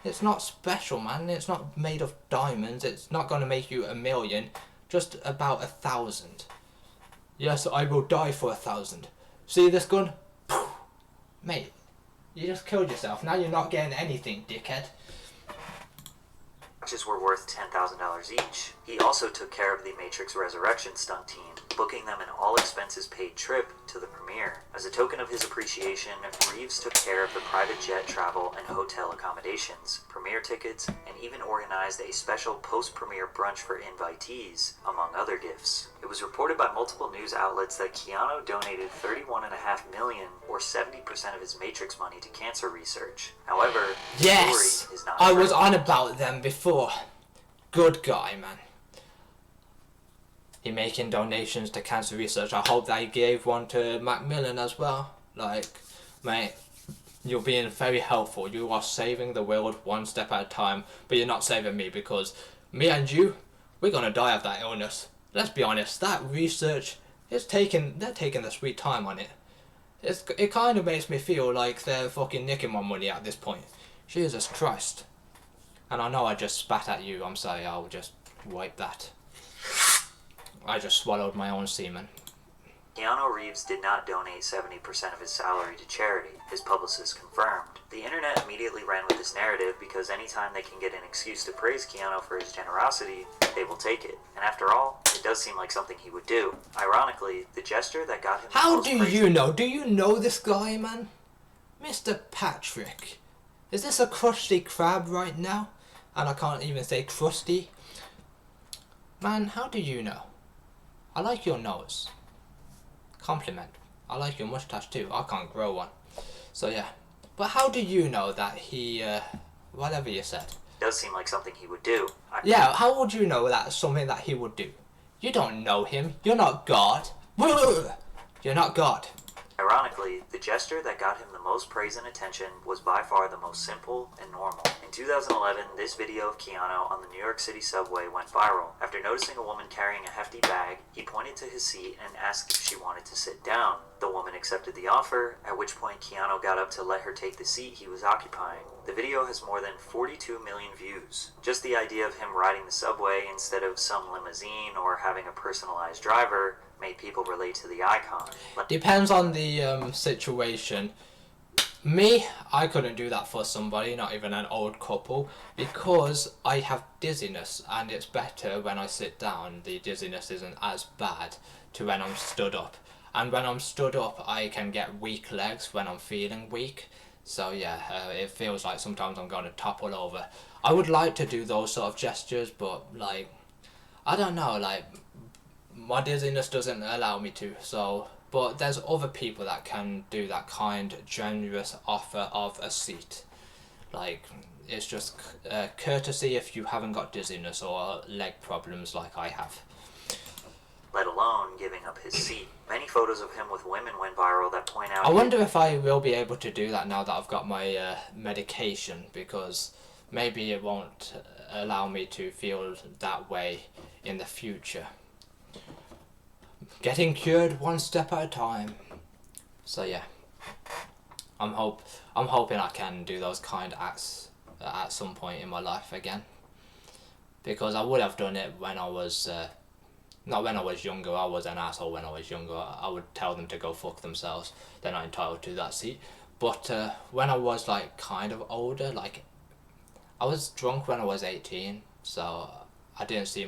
It's not special, man. It's not made of diamonds. It's not gonna make you $1 million. Just about 1,000. Yes, I will die for 1,000. See this gun? Mate, you just killed yourself. Now you're not getting anything, dickhead. Watches were worth $10,000 each. He also took care of the Matrix Resurrection stunt team, booking them an all-expenses-paid trip to the premiere. As a token of his appreciation, Reeves took care of the private jet travel and hotel accommodations, premiere tickets, and even organized a special post-premiere brunch for invitees, among other gifts. It was reported by multiple news outlets that Keanu donated $31.5 million, or 70% of his Matrix money, to cancer research. However, the Yes, story is not I was true. on about them before. Good guy, man. He making donations to cancer research. I hope that he gave one to Macmillan as well. Like, mate, you're being very helpful. You are saving the world one step at a time, but you're not saving me because me and you, we're gonna die of that illness. Let's be honest, that research is they're taking the sweet time on it. It kind of makes me feel like they're fucking nicking my money at this point. Jesus Christ. And I know I just spat at you. I'm sorry, I'll just wipe that. I just swallowed my own semen. Keanu Reeves did not donate 70% of his salary to charity, his publicist confirmed. The internet immediately ran with this narrative because anytime they can get an excuse to praise Keanu for his generosity, they will take it. And after all, it does seem like something he would do. Ironically, the gesture that got him the How most do praise... you know? Do you know this guy, man? Mr. Patrick. Is this a crusty crab right now? And I can't even say crusty. Man, how do you know? I like your nose. Compliment. I like your mustache too. I can't grow one. So yeah. But how do you know that he, whatever you said? does seem like something he would do. Yeah, how would you know that's something that he would do? You don't know him. You're not God. You're not God. Ironically, the gesture that got him the most praise and attention was by far the most simple and normal. In 2011, this video of Keanu on the New York City subway went viral. After noticing a woman carrying a hefty bag, he pointed to his seat and asked if she wanted to sit down. The woman accepted the offer, at which point Keanu got up to let her take the seat he was occupying. The video has more than 42 million views. Just the idea of him riding the subway instead of some limousine or having a personalized driver made people relate to the icon. Depends on the situation. Me, I couldn't do that for somebody, not even an old couple, because I have dizziness, and it's better when I sit down. The dizziness isn't as bad to when I'm stood up. And when I'm stood up, I can get weak legs when I'm feeling weak. So yeah, it feels like sometimes I'm going to topple over. I would like to do those sort of gestures, but like, I don't know, like, my dizziness doesn't allow me to, so... But there's other people that can do that kind, generous offer of a seat. Like, it's just courtesy if you haven't got dizziness or leg problems like I have. Let alone giving up his seat. Many photos of him with women went viral that point out... I wonder if I will be able to do that now that I've got my medication, because maybe it won't allow me to feel that way in the future. Getting cured one step at a time. So yeah, I'm hoping I can do those kind acts at some point in my life again, because I would have done it when I was not when I was younger. I was an asshole when I was younger. I would tell them to go fuck themselves. They're not entitled to that seat. But when I was like kind of older, like I was drunk when I was 18, so I didn't see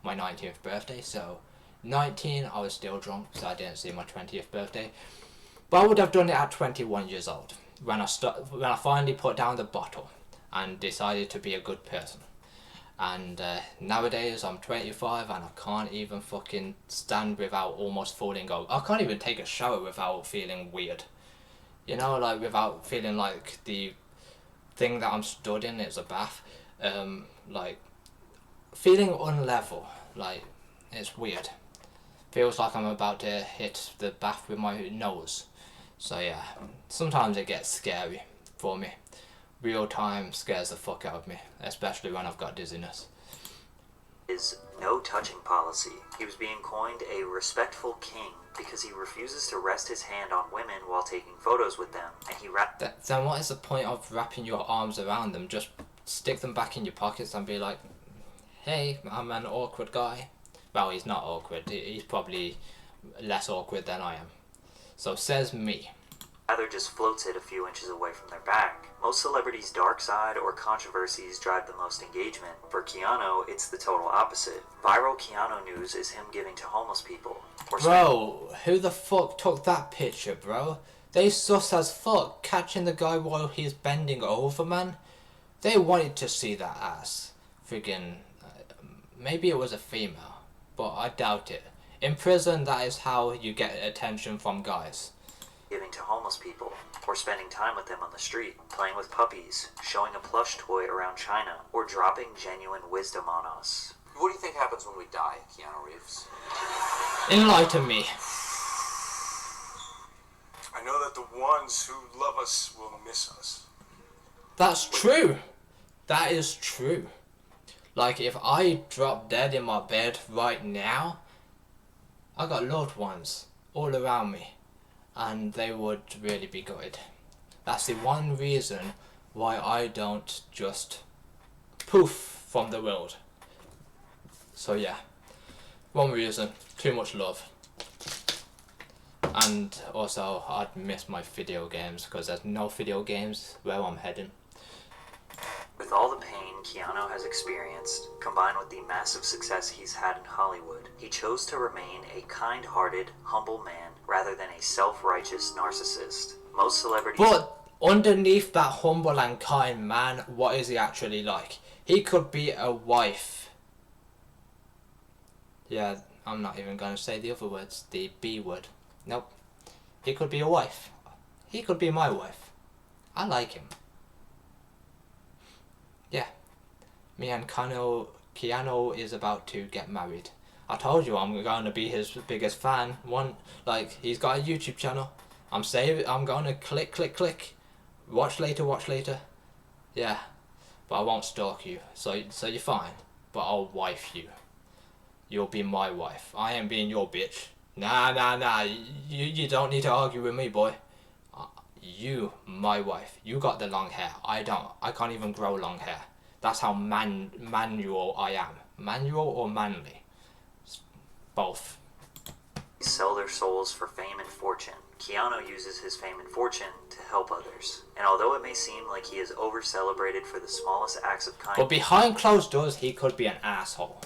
my 19th birthday. So 19, I was still drunk, so I didn't see my 20th birthday. But I would have done it at 21 years old, when I finally put down the bottle and decided to be a good person. And nowadays I'm 25 and I can't even fucking stand without almost falling over. I can't even take a shower without feeling weird. You know, like without feeling like the thing that I'm stood in is a bath. Like feeling unlevel, like it's weird. Feels like I'm about to hit the bath with my nose. So yeah, sometimes it gets scary for me. Real time scares the fuck out of me, especially when I've got dizziness. His no touching policy. He was being coined a respectful king because he refuses to rest his hand on women while taking photos with them, and he Then what is the point of wrapping your arms around them? Just stick them back in your pockets and be like, hey, I'm an awkward guy. Well, he's not awkward. He's probably less awkward than I am. So says me. rather just floats it a few inches away from their back. Most celebrities' dark side or controversies drive the most engagement. For Keanu, it's the total opposite. Viral Keanu news is him giving to homeless people. Bro, who the fuck took that picture, bro? They sus as fuck, catching the guy while he's bending over, man. They wanted to see that ass. Friggin', maybe it was a female, but I doubt it. In prison, that is how you get attention from guys. Giving to homeless people, or spending time with them on the street, playing with puppies, showing a plush toy around China, or dropping genuine wisdom on us. What do you think happens when we die, Keanu Reeves? Enlighten me. I know that the ones who love us will miss us. That's true. That is true. Like, if I drop dead in my bed right now, I got loved ones all around me, and they would really be gutted. That's the one reason why I don't just poof from the world. So yeah, one reason, too much love. And also, I'd miss my video games, because there's no video games where I'm heading. With all the pain Keanu has experienced, combined with the massive success he's had in Hollywood, he chose to remain a kind-hearted, humble man rather than a self-righteous narcissist. Most celebrities... But underneath that humble and kind man, what is he actually like? He could be a wife. Yeah, I'm not even going to say the other words, the B word. Nope. He could be a wife. He could be my wife. I like him. Yeah. Me and Keanu is about to get married. I told you I'm going to be his biggest fan. He's got a YouTube channel. I'm going to click. Watch later. Yeah. But I won't stalk you. So you're fine. But I'll wife you. You'll be my wife. I ain't being your bitch. Nah. You don't need to argue with me, boy. You, my wife. You got the long hair. I don't. I can't even grow long hair. That's how manual I am. Manual or manly? Both. sell their souls for fame and fortune. Keanu uses his fame and fortune to help others. And although it may seem like he is over-celebrated for the smallest acts of kindness, But behind closed doors, he could be an asshole.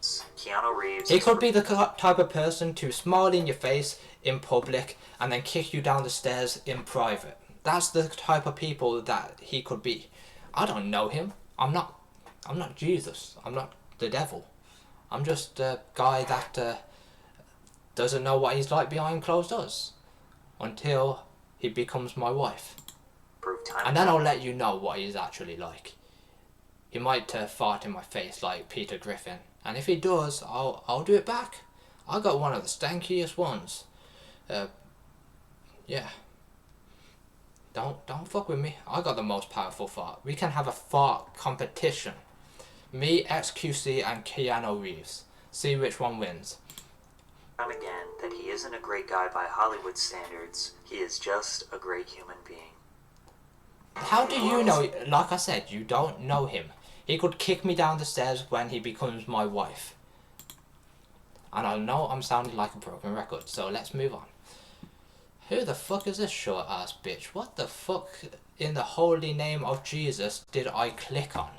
Keanu Reeves... He could be the type of person to smile in your face in public and then kick you down the stairs in private. That's the type of people that he could be. I don't know him. I'm not Jesus. I'm not the devil. I'm just a guy that doesn't know what he's like behind closed doors until he becomes my wife. And then I'll let you know what he's actually like. He might fart in my face like Peter Griffin, and if he does, I'll do it back. I got one of the stankiest ones. Yeah. Don't fuck with me. I got the most powerful fart. We can have a fart competition. Me, XQC, and Keanu Reeves. See which one wins. Again, that he isn't a great guy by Hollywood standards. He is just a great human being. How do you know? Like I said, you don't know him. He could kick me down the stairs when he becomes my wife. And I know I'm sounding like a broken record, so let's move on. Who the fuck is this short ass bitch? What the fuck in the holy name of Jesus did I click on?